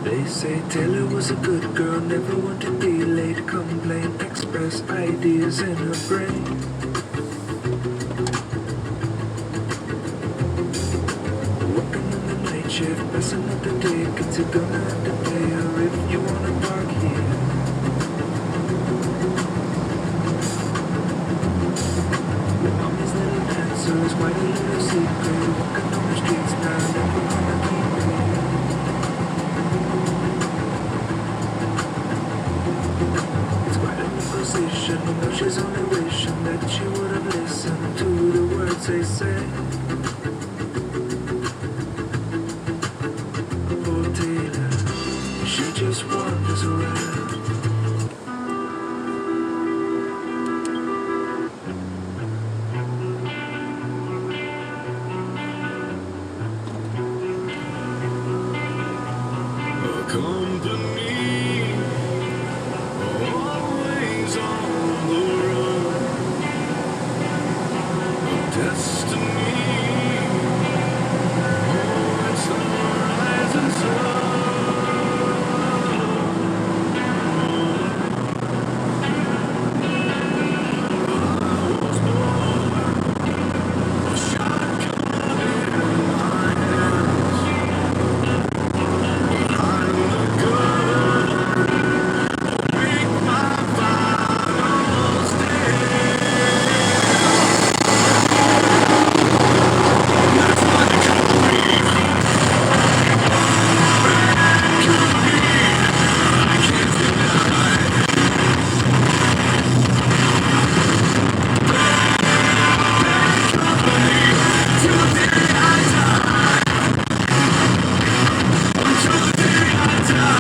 They say Taylor was a good girl, never one to be late, complain, express ideas in her brain. Working on the night shift, passing up the day, kids are gonna have to pay her if you wanna park here. Your mommy's little dancer is quite a little secret, walking on the streets now, never gonna keep it. Conversation, you know she's only wishing that she would have listened to the words they say. Poor Taylor, she just wanders around. Company always on.